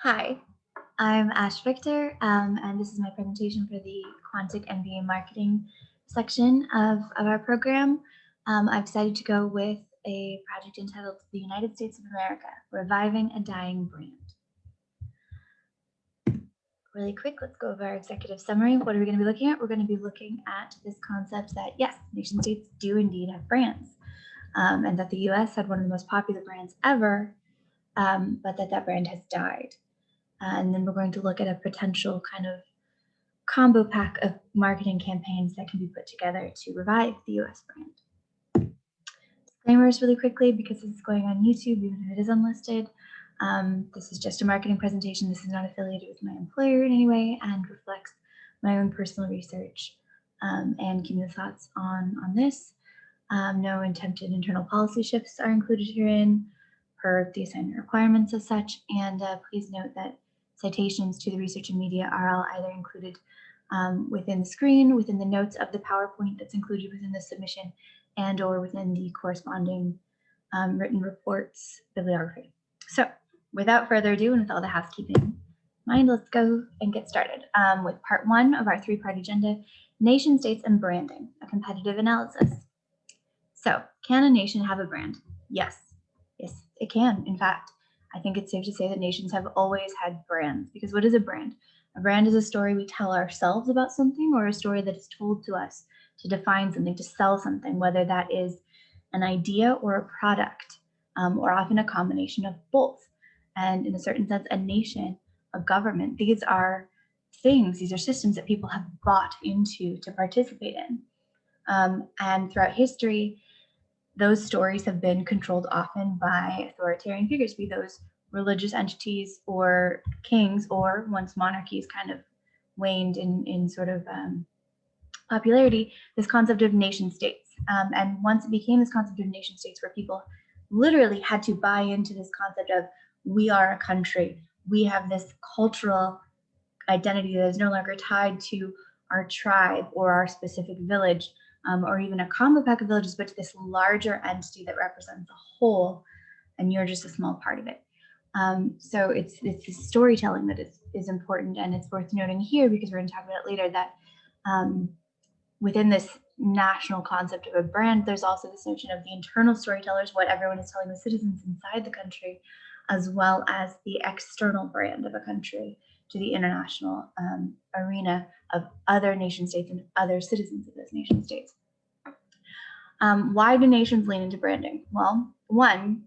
Hi, I'm Ash Victor, and this is my presentation for the Quantic MBA marketing section of our program. I've decided to go with a project entitled The United States of America, Reviving a Dying Brand. Really quick, let's go over our executive summary. What are we going to be looking at? We're going to be looking at this concept that, yes, nation states do indeed have brands, and that the US had one of the most popular brands ever, but that brand has died. And then we're going to look at a potential kind of combo pack of marketing campaigns that can be put together to revive the US brand. Disclaimers really quickly, because this is going on YouTube, even if it is unlisted. This is just a marketing presentation. This is not affiliated with my employer in any way and reflects my own personal research and keeping the thoughts on this. No attempted internal policy shifts are included herein per the assignment requirements as such. And please note that citations to the research and media are all either included within the screen, within the notes of the PowerPoint that's included within the submission, and or within the corresponding written reports bibliography. So without further ado, and with all the housekeeping in mind, let's go and get started with part one of our three-part agenda, nation states and branding, a competitive analysis. So can a nation have a brand? Yes, it can. In fact, I think it's safe to say that nations have always had brands, because what is a brand? A brand is a story we tell ourselves about something, or a story that is told to us to define something, to sell something, whether that is an idea or a product, or often a combination of both. And in a certain sense, a nation, a government, these are things, these are systems that people have bought into to participate in. And throughout history, those stories have been controlled often by authoritarian figures, be those religious entities or kings, or once monarchies kind of waned in sort of popularity, this concept of nation states. And once it became this concept of nation states, where people literally had to buy into this concept of we are a country, we have this cultural identity that is no longer tied to our tribe or our specific village, or even a combo pack of villages, but to this larger entity that represents a whole, and you're just a small part of it. So it's this storytelling that is important, and it's worth noting here, because we're going to talk about it later, that within this national concept of a brand, there's also this notion of the internal storytellers, what everyone is telling the citizens inside the country, as well as the external brand of a country to the international arena of other nation states and other citizens of those nation states. Why do nations lean into branding? Well, one,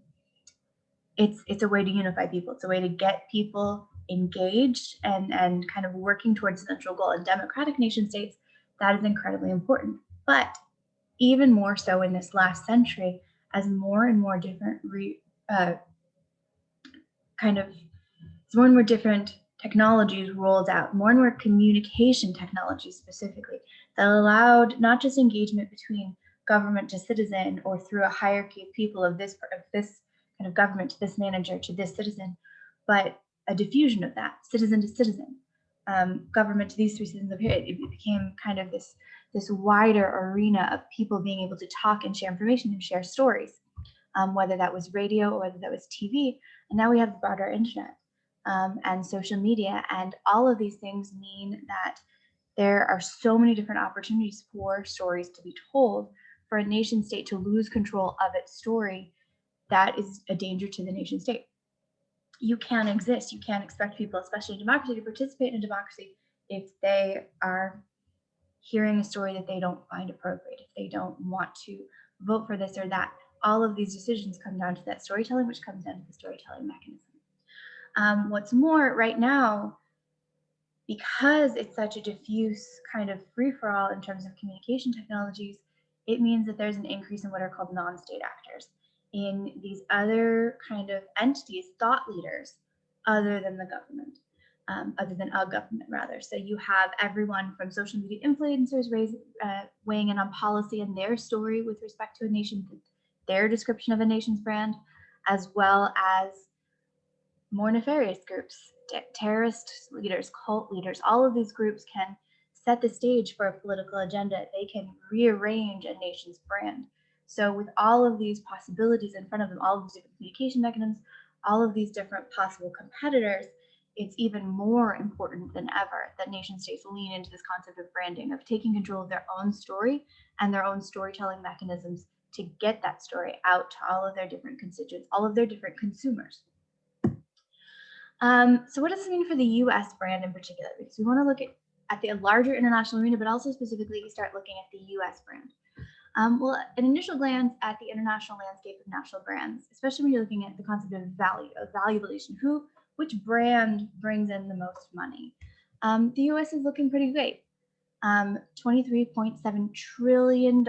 it's a way to unify people. It's a way to get people engaged and kind of working towards a central goal. In democratic nation states, that is incredibly important. But even more so in this last century, as more and more different technologies rolled out, more and more communication technologies specifically, that allowed not just engagement between government to citizen, or through a hierarchy of people of this kind of government to this manager to this citizen, but a diffusion of that, citizen to citizen, government to these three citizens of here. It became kind of this wider arena of people being able to talk and share information and share stories, whether that was radio or whether that was TV. And now we have the broader internet and social media, and all of these things mean that there are so many different opportunities for stories to be told. For a nation state to lose control of its story, that is a danger to the nation state. You can't exist. You can't expect people, especially in democracy, to participate in a democracy if they are hearing a story that they don't find appropriate, if they don't want to vote for this or that. All of these decisions come down to that storytelling, which comes down to the storytelling mechanism. What's more, right now, because it's such a diffuse kind of free-for-all in terms of communication technologies, it means that there's an increase in what are called non-state actors, in these other kind of entities, thought leaders, other than the government, other than a government rather. So you have everyone from social media influencers weighing in on policy and their story with respect to a nation, their description of a nation's brand, as well as more nefarious groups, terrorist leaders, cult leaders. All of these groups can set the stage for a political agenda. They can rearrange a nation's brand. So with all of these possibilities in front of them, all of these different communication mechanisms, all of these different possible competitors, it's even more important than ever that nation states lean into this concept of branding, of taking control of their own story and their own storytelling mechanisms to get that story out to all of their different constituents, all of their different consumers. So what does this mean for the US brand in particular? Because we want to look at the larger international arena, but also specifically start looking at the US brand. Well, an initial glance at the international landscape of national brands, especially when you're looking at the concept of value, of valuation, which brand brings in the most money? The US is looking pretty great. $23.7 trillion,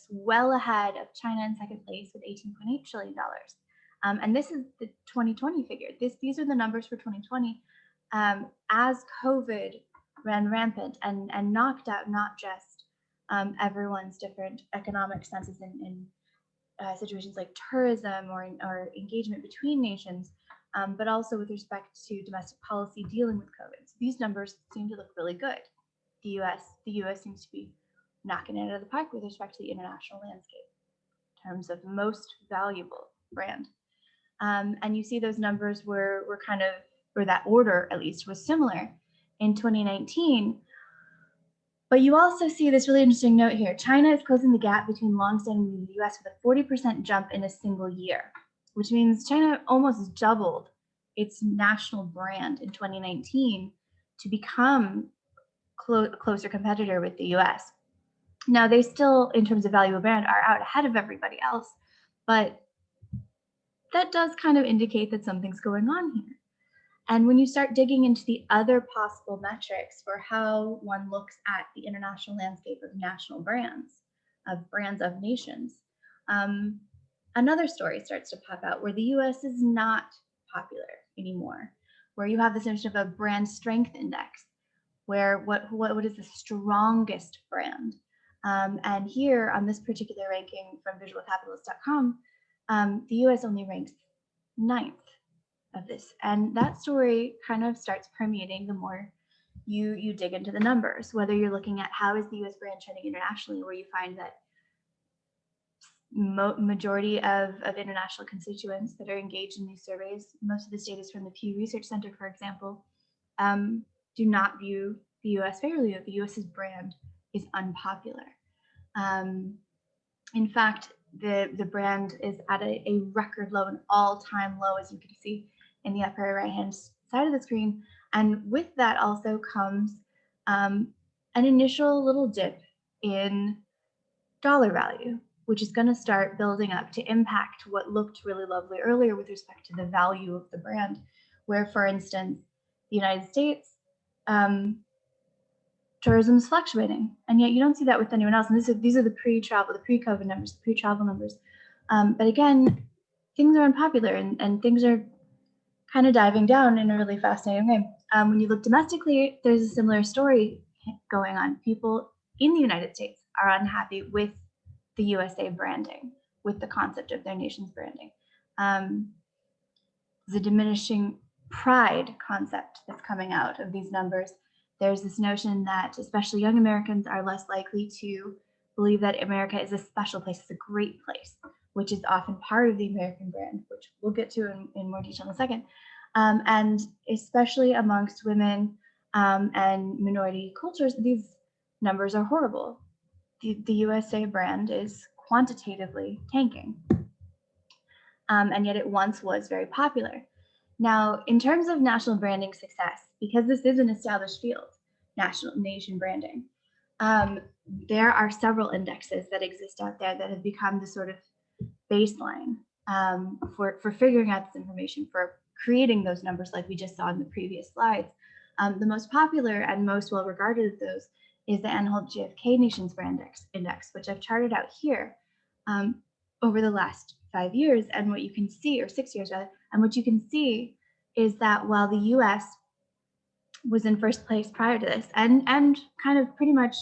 well ahead of China in second place with $18.8 trillion. And this is the 2020 figure. These are the numbers for 2020 as COVID ran rampant and knocked out not just everyone's different economic senses in situations like tourism or engagement between nations, but also with respect to domestic policy dealing with COVID. So these numbers seem to look really good. The US seems to be knocking it out of the park with respect to the international landscape in terms of most valuable brand. And you see those numbers were kind of, or that order at least, was similar in 2019. But you also see this really interesting note here. China is closing the gap between longstanding and the US with a 40% jump in a single year, which means China almost doubled its national brand in 2019 to become a closer competitor with the US. Now, they still, in terms of value of brand, are out ahead of everybody else, but that does kind of indicate that something's going on here. And when you start digging into the other possible metrics for how one looks at the international landscape of national brands, of nations, another story starts to pop out where the US is not popular anymore, where you have this notion of a brand strength index, where what is the strongest brand? And here on this particular ranking from visualcapitalist.com, the US only ranks 9th of this. And that story kind of starts permeating the more you dig into the numbers, whether you're looking at how is the US brand trending internationally, where you find that majority of international constituents that are engaged in these surveys, most of this data is from the Pew Research Center, for example, do not view the US favorably, that the US's brand is unpopular. In fact, the brand is at a record low, an all-time low, as you can see in the upper right-hand side of the screen. And with that also comes an initial little dip in dollar value, which is going to start building up to impact what looked really lovely earlier with respect to the value of the brand, where, for instance, the United States, tourism is fluctuating, and yet you don't see that with anyone else. And these are the pre-travel, the pre-COVID numbers, the pre-travel numbers. But again, things are unpopular and things are kind of diving down in a really fascinating way. When you look domestically, there's a similar story going on. People in the United States are unhappy with the USA branding, with the concept of their nation's branding. The diminishing pride concept that's coming out of these numbers. There's this notion that especially young Americans are less likely to believe that America is a special place, it's a great place, which is often part of the American brand, which we'll get to in more detail in a second. And especially amongst women and minority cultures, these numbers are horrible. The USA brand is quantitatively tanking. And yet it once was very popular. Now, in terms of national branding success, because this is an established field, nation branding, there are several indexes that exist out there that have become the sort of baseline for figuring out this information, for creating those numbers like we just saw in the previous slides. The most popular and most well-regarded of those is the Anhalt GfK Nations Brand Index, which I've charted out here over the last 5 years. And what you can see, or 6 years rather, and what you can see is that while the US was in first place prior to this, and kind of pretty much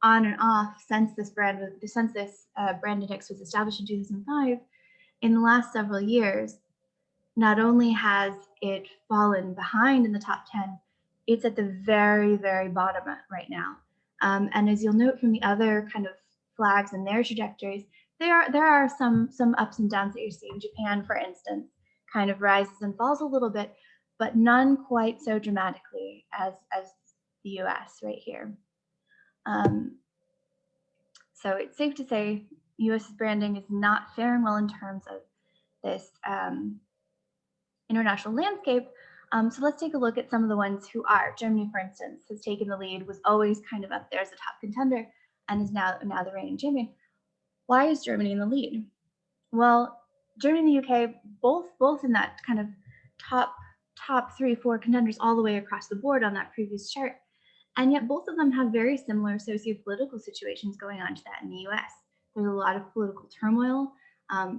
on and off since this brand index was established in 2005, in the last several years, not only has it fallen behind in the top 10, it's at the very, very bottom right now. And as you'll note from the other kind of flags and their trajectories, there are some ups and downs that you see in Japan, for instance, kind of rises and falls a little bit, but none quite so dramatically as the US right here. So it's safe to say US branding is not faring well in terms of this international landscape. So let's take a look at some of the ones who are. Germany, for instance, has taken the lead, was always kind of up there as a top contender, and is now the reigning champion. Why is Germany in the lead? Well, Germany and the UK, both in that kind of top 3-4 contenders all the way across the board on that previous chart. And yet both of them have very similar socio-political situations going on to that in the US. There's a lot of political turmoil.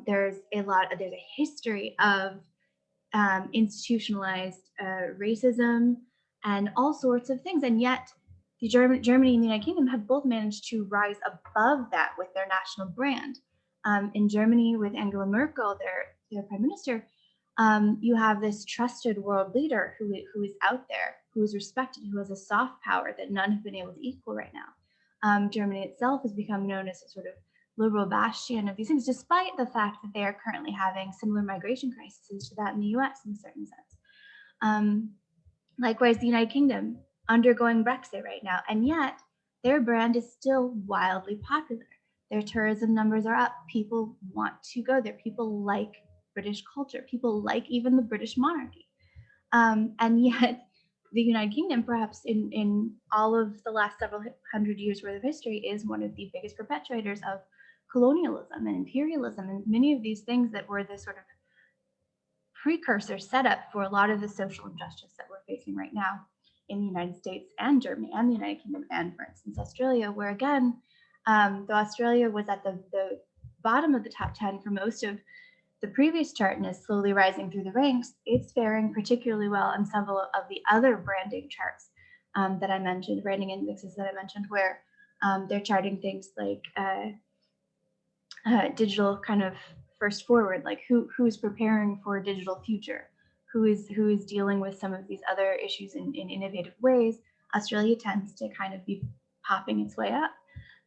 There's a history of institutionalized racism and all sorts of things. And yet Germany and the United Kingdom have both managed to rise above that with their national brand. In Germany, with Angela Merkel, their prime minister, you have this trusted world leader who is out there, who is respected, who has a soft power that none have been able to equal right now. Germany itself has become known as a sort of liberal bastion of these things, despite the fact that they are currently having similar migration crises to that in the US in a certain sense. Likewise, the United Kingdom undergoing Brexit right now, and yet their brand is still wildly popular. Their tourism numbers are up. People want to go there. People like British culture. People like even the British monarchy. And yet the United Kingdom, perhaps in all of the last several hundred years worth of history, is one of the biggest perpetuators of colonialism and imperialism and many of these things that were the sort of precursor setup for a lot of the social injustice that we're facing right now in the United States and Germany and the United Kingdom and, for instance, Australia, where again, though Australia was at the bottom of the top 10 for most of the previous chart and is slowly rising through the ranks, it's faring particularly well on several of the other branding charts that I mentioned, branding indexes that I mentioned, where they're charting things like digital kind of first forward, like who's preparing for a digital future, who is dealing with some of these other issues in innovative ways. Australia tends to kind of be popping its way up,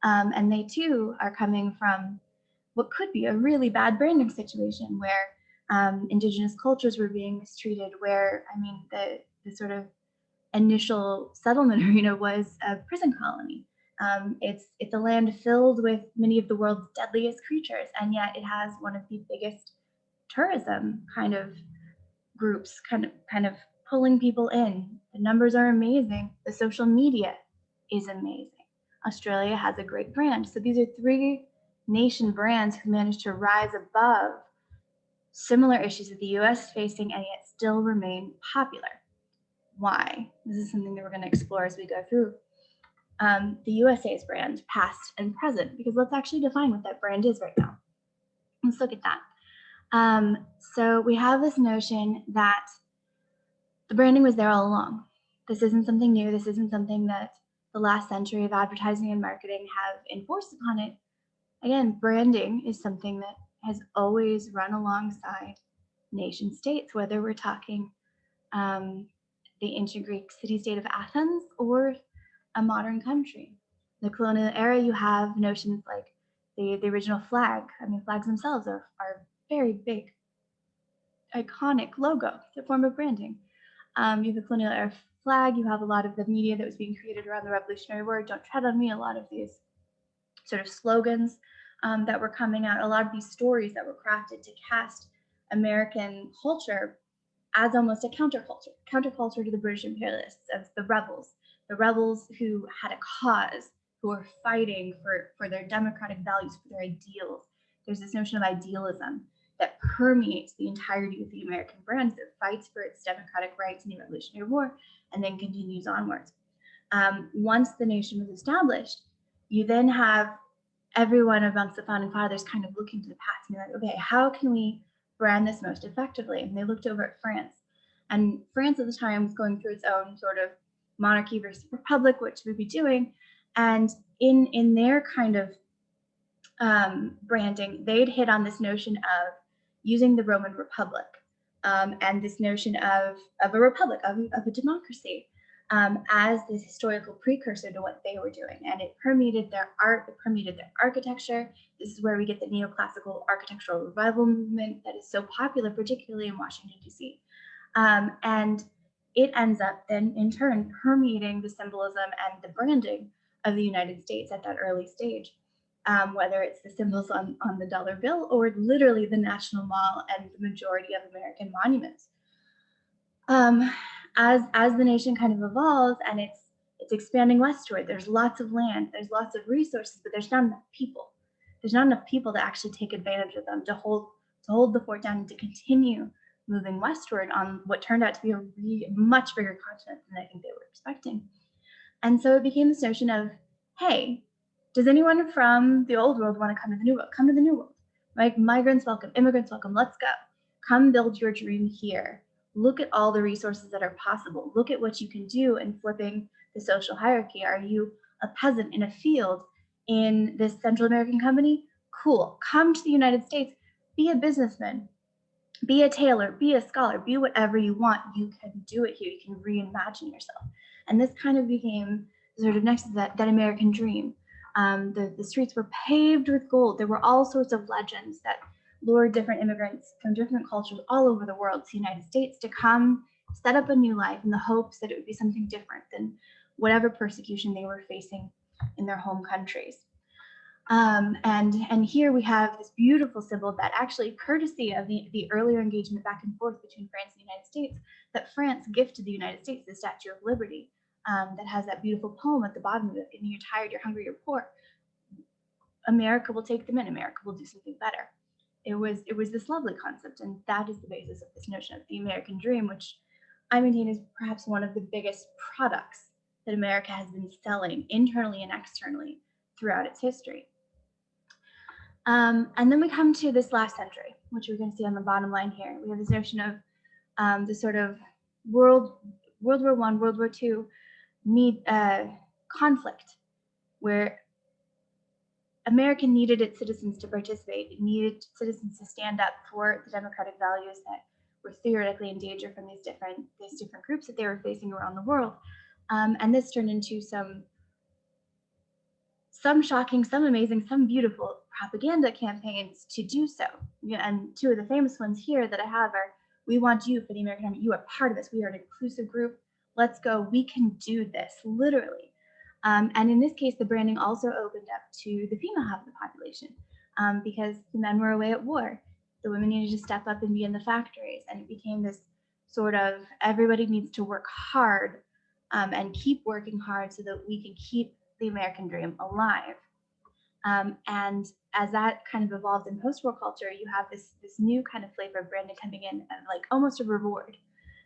and they too are coming from what could be a really bad branding situation where indigenous cultures were being mistreated, where the sort of initial settlement arena was a prison colony. It's a land filled with many of the world's deadliest creatures, and yet it has one of the biggest tourism kind of groups, kind of pulling people in. The numbers are amazing. The social media is amazing. Australia has a great brand. So these are three nation brands who managed to rise above similar issues that the US is facing and yet still remain popular. Why? This is something that we're going to explore as we go through the USA's brand, past and present, because let's actually define what that brand is right now. Let's look at that. So we have this notion that the branding was there all along. This isn't something new. This isn't something that the last century of advertising and marketing have enforced upon it. Again, branding is something that has always run alongside nation states, whether we're talking the ancient Greek city-state of Athens or a modern country. In the colonial era, you have notions like the original flag. Flags themselves are very big, iconic logo. It's a form of branding. You have the colonial era flag. You have a lot of the media that was being created around the Revolutionary War. Don't tread on me. A lot of these sort of slogans that were coming out. A lot of these stories that were crafted to cast American culture as almost a counterculture to the British imperialists, as the rebels who had a cause, who were fighting for their democratic values, for their ideals. There's this notion of idealism that permeates the entirety of the American brand, that fights for its democratic rights in the Revolutionary War and then continues onwards. Once the nation was established, you then have everyone amongst the founding fathers kind of looking to the past and be like, okay, how can we brand this most effectively? And they looked over at France. And France at the time was going through its own sort of monarchy versus republic, which we'd be doing. And in their kind of branding, they'd hit on this notion of using the Roman Republic and this notion of a republic, of a democracy, as this historical precursor to what they were doing. And it permeated their art, it permeated their architecture. This is where we get the neoclassical architectural revival movement that is so popular, particularly in Washington, D.C. And it ends up then in turn permeating the symbolism and the branding of the United States at that early stage, whether it's the symbols on the dollar bill or literally the National Mall and the majority of American monuments. As the nation kind of evolves and it's expanding westward, there's lots of land, there's lots of resources, but there's not enough people. There's not enough people to actually take advantage of them, to hold the fort down and to continue moving westward on what turned out to be a much bigger continent than I think they were expecting. And so it became this notion of, hey, does anyone from the old world want to come to the new world? Come to the new world. Like, migrants welcome, immigrants welcome, let's go. Come build your dream here. Look at all the resources that are possible. Look at what you can do in flipping the social hierarchy. Are you a peasant in a field in this Central American company? Cool. Come to the United States. Be a businessman. Be a tailor. Be a scholar. Be whatever you want. You can do it here. You can reimagine yourself. And this kind of became sort of next to that American dream. The streets were paved with gold. There were all sorts of legends that lured different immigrants from different cultures all over the world to the United States to come set up a new life in the hopes that it would be something different than whatever persecution they were facing in their home countries. And here we have this beautiful symbol that actually, courtesy of the earlier engagement back and forth between France and the United States, that France gifted the United States, the Statue of Liberty, that has that beautiful poem at the bottom of it, and you're tired, you're hungry, you're poor. America will take them in. America will do something better. It was this lovely concept, and that is the basis of this notion of the American dream, which I maintain is perhaps one of the biggest products that America has been selling internally and externally throughout its history. And then we come to this last century, which we're going to see on the bottom line here. We have this notion of the sort of World War I, World War II conflict, where America needed its citizens to participate. It needed citizens to stand up for the democratic values that were theoretically in danger from these different groups that they were facing around the world. And this turned into some shocking, some amazing, some beautiful propaganda campaigns to do so. And two of the famous ones here that I have are, we want you for the American Army. You are part of this. We are an inclusive group. Let's go. We can do this, literally. And in this case, the branding also opened up to the female half of the population, because the men were away at war. The women needed to step up and be in the factories. And it became this sort of, everybody needs to work hard and keep working hard so that we can keep the American dream alive. And as that kind of evolved in post-war culture, you have this new kind of flavor of branding coming in, and like almost a reward,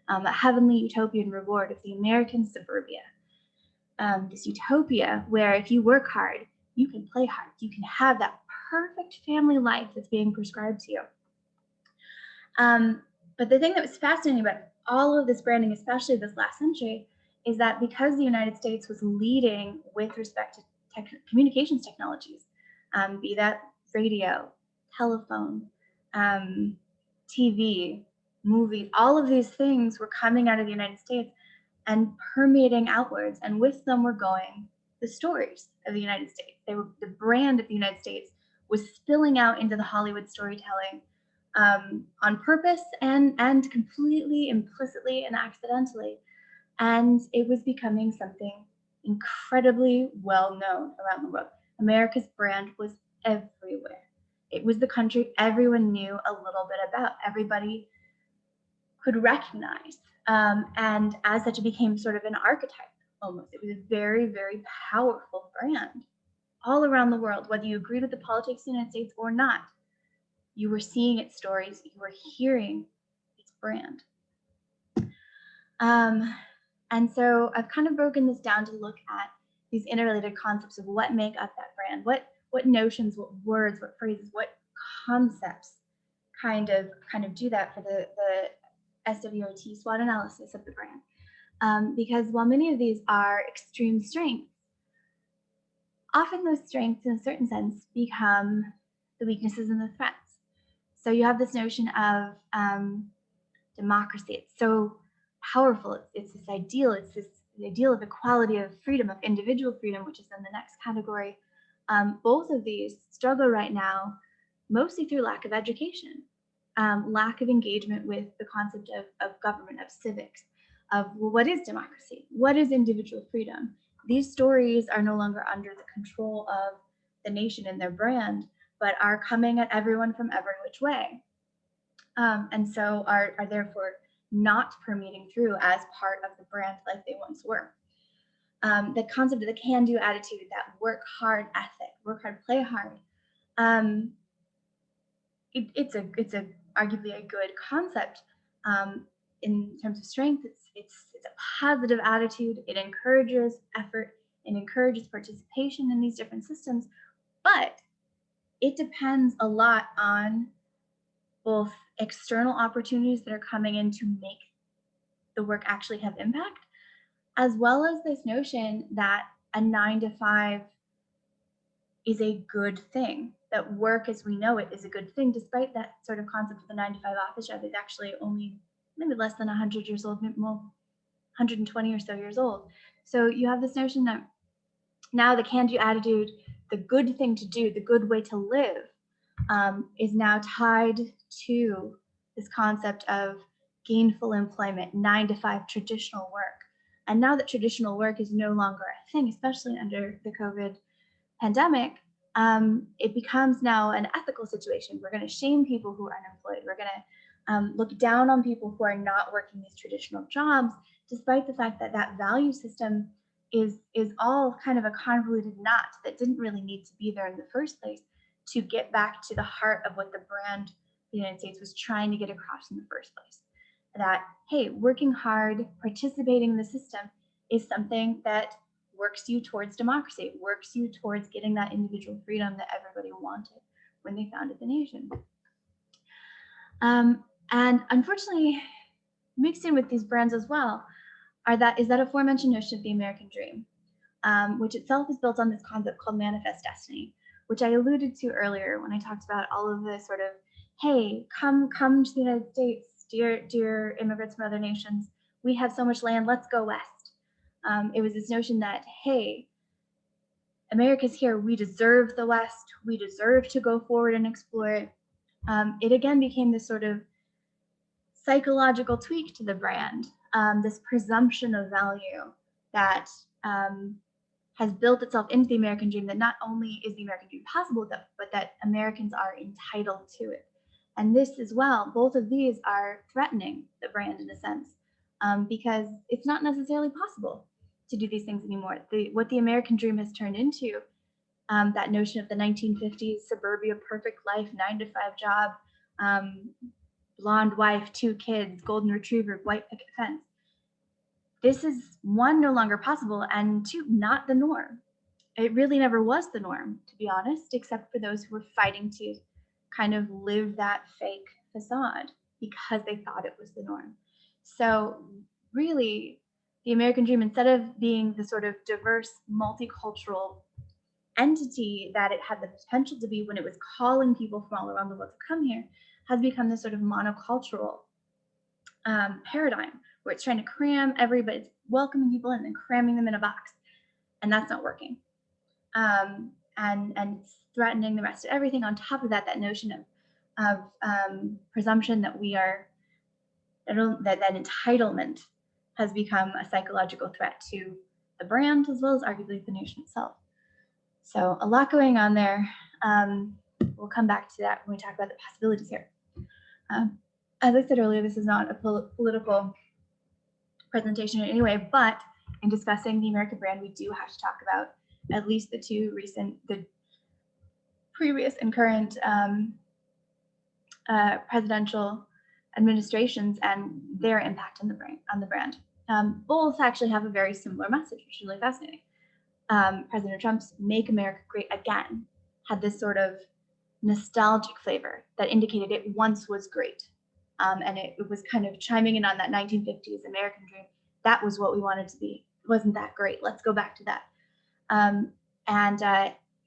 a heavenly utopian reward of the American suburbia. This utopia where if you work hard, you can play hard, you can have that perfect family life that's being prescribed to you. But the thing that was fascinating about all of this branding, especially this last century, is that because the United States was leading with respect to communications technologies, be that radio, telephone, TV, movies, all of these things were coming out of the United States and permeating outwards, and with them were going the stories of the United States. They were, the brand of the United States was spilling out into the Hollywood storytelling on purpose and completely implicitly and accidentally. And it was becoming something incredibly well known around the world. America's brand was everywhere. It was the country everyone knew a little bit about, everybody could recognize. And as such, it became sort of an archetype almost. It was a very, very powerful brand all around the world, whether you agreed with the politics of the United States or not. You were seeing its stories, you were hearing its brand. And so I've kind of broken this down to look at these interrelated concepts of what make up that brand, what notions, what words, what phrases, what concepts kind of do that for the SWOT, SWOT analysis of the brand. Because while many of these are extreme strengths, often those strengths in a certain sense become the weaknesses and the threats. So you have this notion of democracy. It's so powerful. It's this ideal. It's this ideal of equality, of freedom, of individual freedom, which is in the next category. Both of these struggle right now, mostly through lack of education. lack of engagement with the concept of government, of civics, of, well, what is democracy? What is individual freedom? These stories are no longer under the control of the nation and their brand, but are coming at everyone from every which way. And so are therefore not permeating through as part of the brand like they once were. The concept of the can-do attitude, that work hard ethic, work hard, play hard. It's arguably a good concept in terms of strength. It's a positive attitude. It encourages effort. It encourages participation in these different systems, but it depends a lot on both external opportunities that are coming in to make the work actually have impact, as well as this notion that a 9-to-5 is a good thing, that work as we know it is a good thing, despite that sort of concept of the 9-to-5 office job is actually only maybe less than 100 years old, maybe more 120 or so years old. So you have this notion that now the can-do attitude, the good thing to do, the good way to live, is now tied to this concept of gainful employment, 9-to-5 traditional work. And now that traditional work is no longer a thing, especially under the COVID pandemic, it becomes now an ethical situation. We're going to shame people who are unemployed. We're going to look down on people who are not working these traditional jobs, despite the fact that that value system is all kind of a convoluted knot that didn't really need to be there in the first place to get back to the heart of what the brand the United States was trying to get across in the first place. That, hey, working hard, participating in the system is something that works you towards democracy, works you towards getting that individual freedom that everybody wanted when they founded the nation. And unfortunately, mixed in with these brands as well is that aforementioned notion of the American dream, which itself is built on this concept called manifest destiny, which I alluded to earlier when I talked about all of the sort of, hey, come to the United States, dear immigrants from other nations. We have so much land, let's go west. It was this notion that, hey, America's here, we deserve the West, we deserve to go forward and explore it. It again became this sort of psychological tweak to the brand, this presumption of value that has built itself into the American dream, that not only is the American dream possible, but that Americans are entitled to it. And this as well, both of these are threatening the brand in a sense, because it's not necessarily possible to do these things anymore. What the American dream has turned into, that notion of the 1950s suburbia perfect life, 9-to-5 job, blonde wife, 2 kids, golden retriever, white picket fence. This is, 1, no longer possible, and 2, not the norm. It really never was the norm, to be honest, except for those who were fighting to kind of live that fake facade because they thought it was the norm. So really, the American dream, instead of being the sort of diverse, multicultural entity that it had the potential to be when it was calling people from all around the world to come here, has become this sort of monocultural paradigm where it's trying to cram everybody, it's welcoming people in and cramming them in a box, and that's not working. And it's threatening the rest of everything. On top of that, that notion of presumption that we are, that entitlement has become a psychological threat to the brand as well as arguably the nation itself. So a lot going on there. We'll come back to that when we talk about the possibilities here. As I said earlier, this is not a political presentation in any way, but in discussing the American brand, we do have to talk about at least the previous and current presidential administrations and their impact on the brand. Both actually have a very similar message, which is really fascinating. President Trump's "Make America Great Again" had this sort of nostalgic flavor that indicated it once was great. And it was kind of chiming in on that 1950s American dream. That was what we wanted to be. Wasn't that great? Let's go back to that. And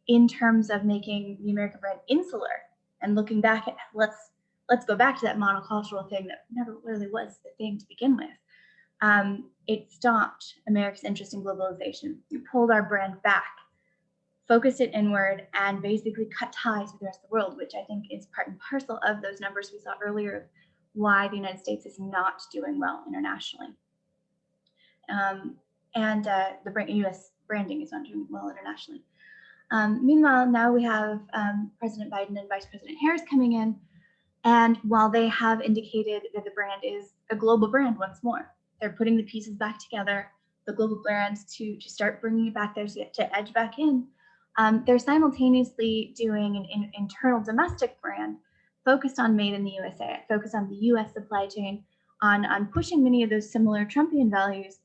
in terms of making the American brand insular and looking back at let's go back to that monocultural thing that never really was the thing to begin with. It stopped America's interest in globalization. It pulled our brand back focused it inward, and basically cut ties with the rest of the world, which I think is part and parcel of those numbers we saw earlier of why the United States is not doing well internationally. And the US branding is not doing well internationally. Meanwhile, now we have President Biden and Vice President Harris coming in, and while they have indicated that the brand is a global brand once more, they're putting the pieces back together, the global brands to start bringing it back there, to edge back in. They're simultaneously doing an internal domestic brand focused on made in the USA, focused on the US supply chain, on pushing many of those similar Trumpian values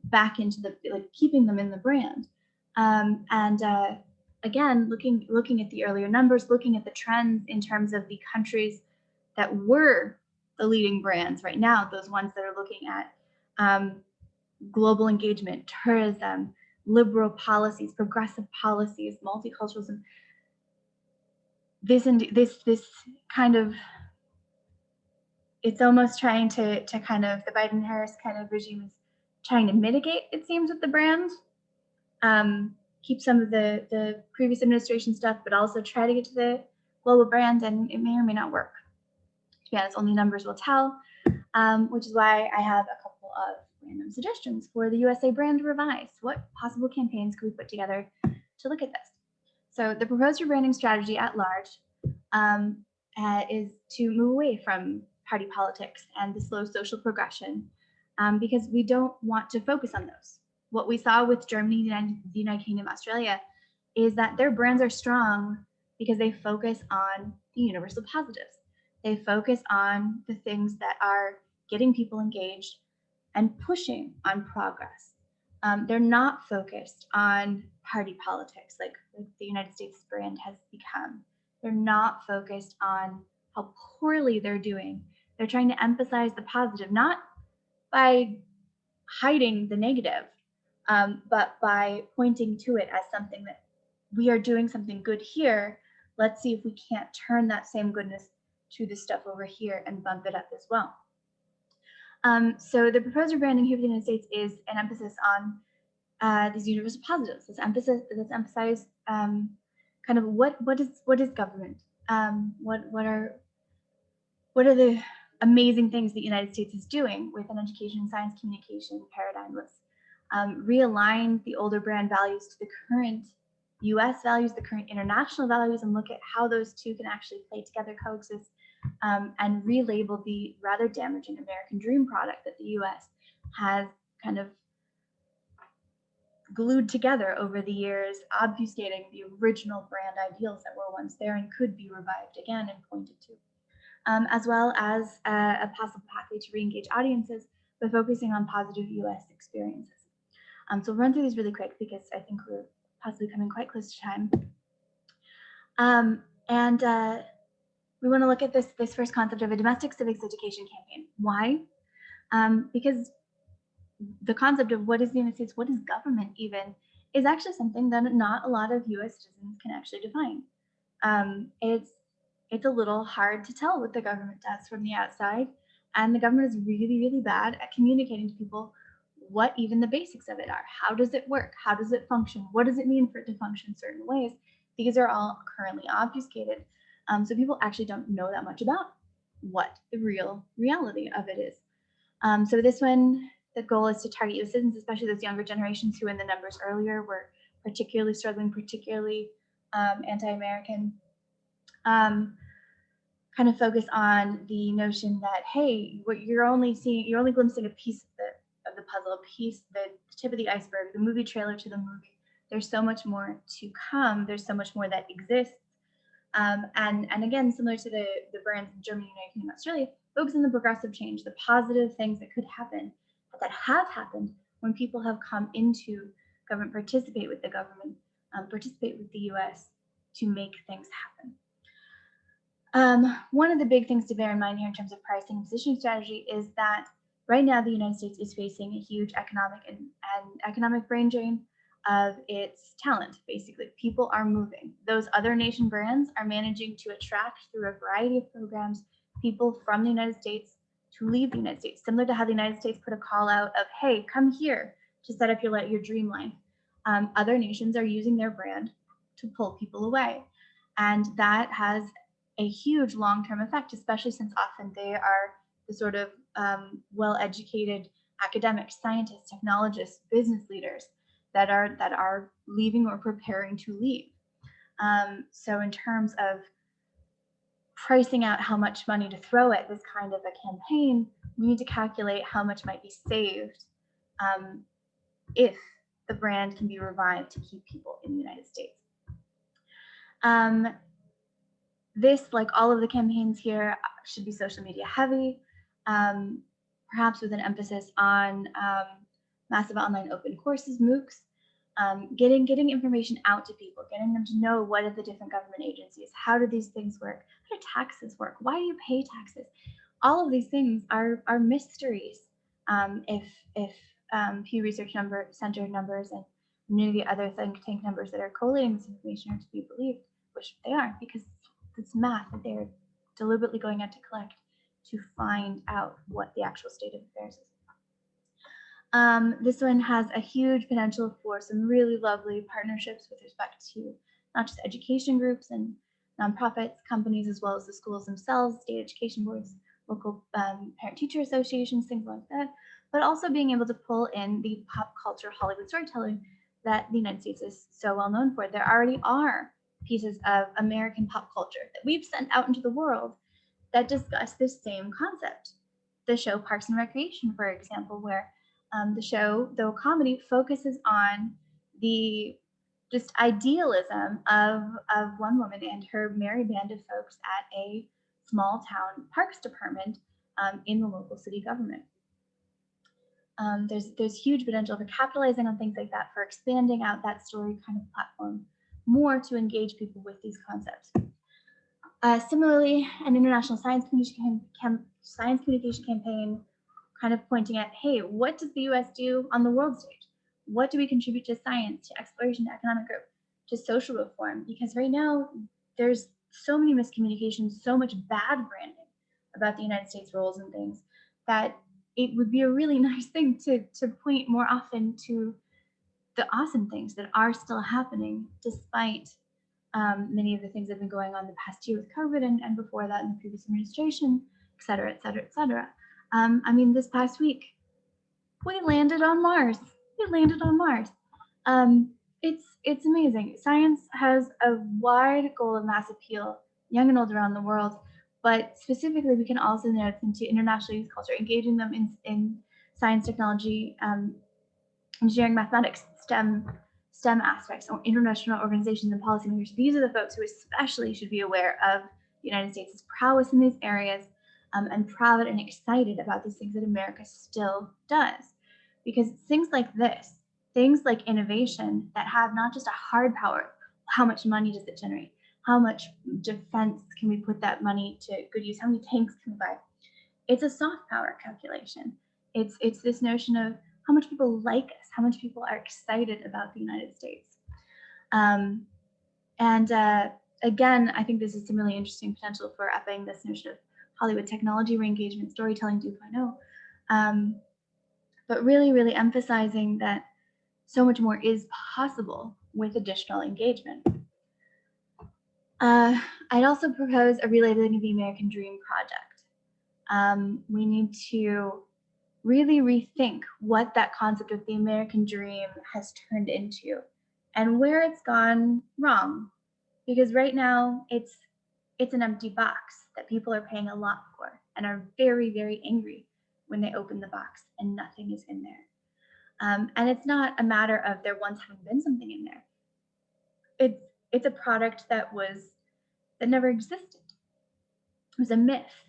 back into keeping them in the brand. Again, looking at the earlier numbers, looking at the trends in terms of the countries that were the leading brands right now, those ones that are looking at global engagement, tourism, liberal policies, progressive policies, multiculturalism. This kind of, it's almost trying to kind of, the Biden-Harris kind of regime is trying to mitigate, it seems, with the brand, keep some of the previous administration stuff, but also try to get to the global brand, and it may or may not work. To be honest, only numbers will tell, which is why I have a couple of random suggestions for the USA brand to revise. What possible campaigns could we put together to look at this? So the proposed rebranding strategy at large is to move away from party politics and the slow social progression, because we don't want to focus on those. What we saw with Germany, the United Kingdom, Australia, is that their brands are strong because they focus on the universal positives. They focus on the things that are getting people engaged and pushing on progress. They're not focused on party politics like the United States brand has become. They're not focused on how poorly they're doing. They're trying to emphasize the positive, not by hiding the negative, but by pointing to it as something that we are doing something good here. Let's see if we can't turn that same goodness to the stuff over here and bump it up as well. So the proposed rebranding here for the United States is an emphasis on these universal positives. Let's emphasize kind of what is government? What are the amazing things the United States is doing with an education, science, communication paradigm? Let's realign the older brand values to the current US values, the current international values, and look at how those two can actually play together, coexist, and relabel the rather damaging American dream product that the US has kind of glued together over the years, obfuscating the original brand ideals that were once there and could be revived again and pointed to. As well as a possible pathway to re-engage audiences by focusing on positive US experiences. So we'll run through these really quick because I think we're possibly coming quite close to time. We want to look at this first concept of a domestic civics education campaign. Why? Because the concept of what is the United States, what is government even, is actually something that not a lot of US citizens can actually define. It's a little hard to tell what the government does from the outside, and the government is really, really bad at communicating to people what even the basics of it are. How does it work? How does it function? What does it mean for it to function certain ways? These are all currently obfuscated. So people actually don't know that much about what the real reality of it is. So this one, the goal is to target US citizens, especially those younger generations who in the numbers earlier were particularly struggling, particularly anti-American. Kind of focus on the notion that, hey, what you're only glimpsing a piece of the puzzle, a piece, the tip of the iceberg, the movie trailer to the movie. There's so much more to come. There's so much more that exists. And again, similar to the brands in Germany, United Kingdom, Australia, focus on the progressive change, the positive things that could happen, that have happened when people have come into government, participate with the government, participate with the US to make things happen. One of the big things to bear in mind here in terms of pricing and positioning strategy is that right now the United States is facing a huge economic and economic brain drain of its talent. Basically, people are moving. Those other nation brands are managing to attract through a variety of programs people from the United States to leave the United States, similar to how the United States put a call out of, hey, come here to set up your dream life. Other nations are using their brand to pull people away. And that has a huge long-term effect, especially since often they are the sort of well-educated academics, scientists, technologists, business leaders that are leaving or preparing to leave. So in terms of pricing out how much money to throw at this kind of a campaign, we need to calculate how much might be saved if the brand can be revived to keep people in the United States. This, like all of the campaigns here, should be social media heavy, perhaps with an emphasis on massive online open courses, MOOCs, getting information out to people, getting them to know what are the different government agencies, how do these things work, how do taxes work, why do you pay taxes? All of these things are mysteries. If Pew Research Center numbers and many of the other think tank numbers that are collating this information are to be believed, which they are, because it's math that they're deliberately going out to collect to find out what the actual state of affairs is. This one has a huge potential for some really lovely partnerships with respect to not just education groups and nonprofits, companies, as well as the schools themselves, state education boards, local parent-teacher associations, things like that, but also being able to pull in the pop culture Hollywood storytelling that the United States is so well known for. There already are pieces of American pop culture that we've sent out into the world that discuss this same concept. The show Parks and Recreation, for example, where the show, though a comedy, focuses on the just idealism of one woman and her merry band of folks at a small town parks department in the local city government. There's huge potential for capitalizing on things like that, for expanding out that story kind of platform more to engage people with these concepts. Similarly, an international science communication campaign kind of pointing at, hey, what does the US do on the world stage? What do we contribute to science, to exploration, to economic growth, to social reform? Because right now, there's so many miscommunications, so much bad branding about the United States roles and things, that it would be a really nice thing to point more often to the awesome things that are still happening, despite many of the things that have been going on the past year with COVID and before that in the previous administration, et cetera, et cetera, et cetera. I mean, this past week, we landed on Mars. It's amazing. Science has a wide goal of mass appeal, young and old around the world, but specifically we can also note into international youth culture, engaging them in science, technology, engineering, mathematics, STEM aspects, or international organizations and policymakers. These are the folks who especially should be aware of the United States' prowess in these areas, and proud and excited about these things that America still does. Because things like this, things like innovation that have not just a hard power, how much money does it generate? How much defense can we put that money to good use? How many tanks can we buy? It's a soft power calculation. It's this notion of how much people like us, how much people are excited about the United States. Again, I think this is some really interesting potential for upping this notion of Hollywood technology re-engagement, storytelling 2.0, but really, really emphasizing that so much more is possible with additional engagement. I'd also propose a relating the American Dream project. We need to really rethink what that concept of the American dream has turned into and where it's gone wrong. Because right now it's an empty box that people are paying a lot for and are very, very angry when they open the box and nothing is in there. And it's not a matter of there once having been something in there. It's a product that never existed. It was a myth.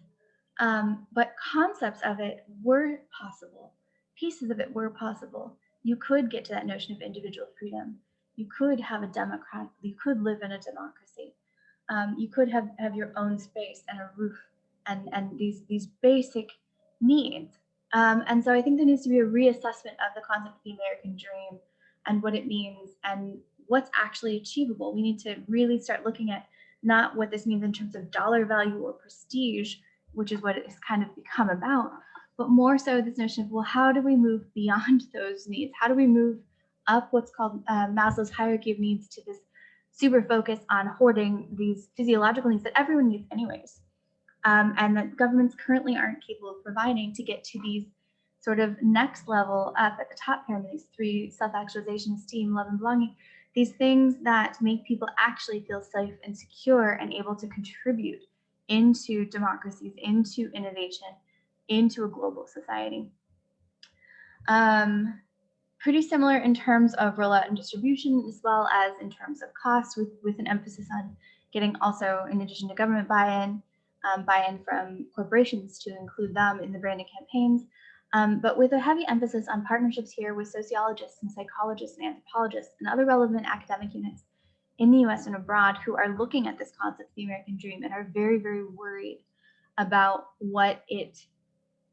But concepts of it were possible. Pieces of it were possible. You could get to that notion of individual freedom. You could have a democrat. You could live in a democracy. You could have your own space and a roof and these basic needs. And so I think there needs to be a reassessment of the concept of the American dream and what it means and what's actually achievable. We need to really start looking at not what this means in terms of dollar value or prestige, which is what it's kind of become about, but more so this notion of, well, how do we move beyond those needs? How do we move up what's called Maslow's hierarchy of needs to this super focused on hoarding these physiological needs that everyone needs anyways, and that governments currently aren't capable of providing to get to these sort of next level up at the top pyramid, these three: self-actualization, esteem, love, and belonging, these things that make people actually feel safe and secure and able to contribute into democracies, into innovation, into a global society. Pretty similar in terms of rollout and distribution, as well as in terms of cost, with an emphasis on getting also, in addition to government buy-in from corporations to include them in the branding campaigns, but with a heavy emphasis on partnerships here with sociologists and psychologists and anthropologists and other relevant academic units in the US and abroad who are looking at this concept of the American dream and are very, very worried about what it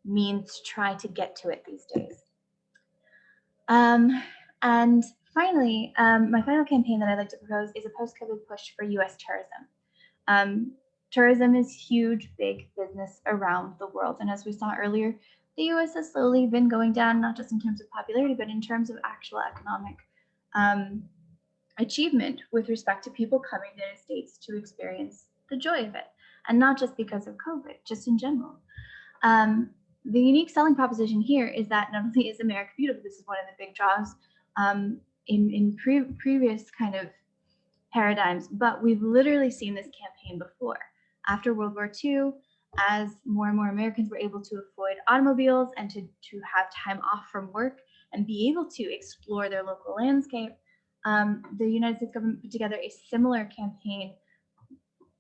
means to try to get to it these days. And finally, my final campaign that I'd like to propose is a post-COVID push for US tourism. Tourism is huge, big business around the world. And as we saw earlier, the US has slowly been going down, not just in terms of popularity, but in terms of actual economic achievement with respect to people coming to the United States to experience the joy of it. And not just because of COVID, just in general. The unique selling proposition here is that not only is America beautiful, this is one of the big draws in previous kind of paradigms, but we've literally seen this campaign before. After World War II, as more and more Americans were able to avoid automobiles and to have time off from work and be able to explore their local landscape, the United States government put together a similar campaign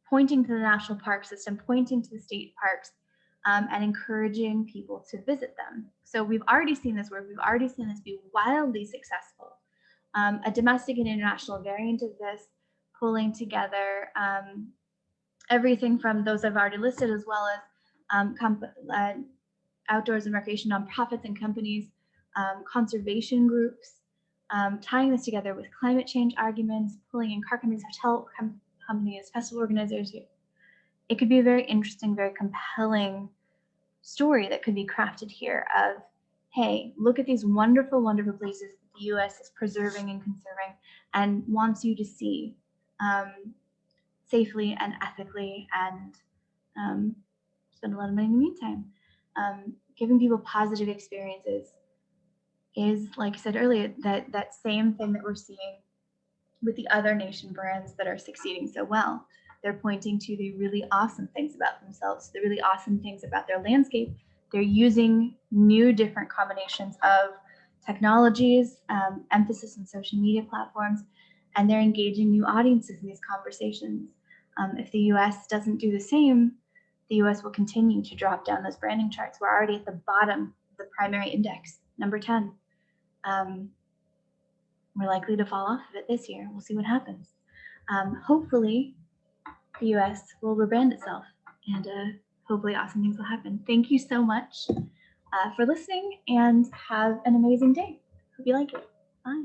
pointing to the national park system, pointing to the state parks, and encouraging people to visit them. So we've already seen this work. We've already seen this be wildly successful. A domestic and international variant of this, pulling together everything from those I've already listed, as well as outdoors and recreation nonprofits and companies, conservation groups, tying this together with climate change arguments, pulling in car companies, hotel companies, festival organizers. It could be a very interesting, very compelling story that could be crafted here of, hey, look at these wonderful, wonderful places that the US is preserving and conserving and wants you to see safely and ethically, and spend a lot of money in the meantime. Giving people positive experiences is, like I said earlier, that same thing that we're seeing with the other nation brands that are succeeding so well. They're pointing to the really awesome things about themselves, the really awesome things about their landscape. They're using new, different combinations of technologies, emphasis on social media platforms, and they're engaging new audiences in these conversations. If the US doesn't do the same, the US will continue to drop down those branding charts. We're already at the bottom of the primary index, number 10. We're likely to fall off of it this year. We'll see what happens. Hopefully, the US will rebrand itself, and hopefully awesome things will happen. Thank you so much for listening, and have an amazing day. Hope you like it. Bye.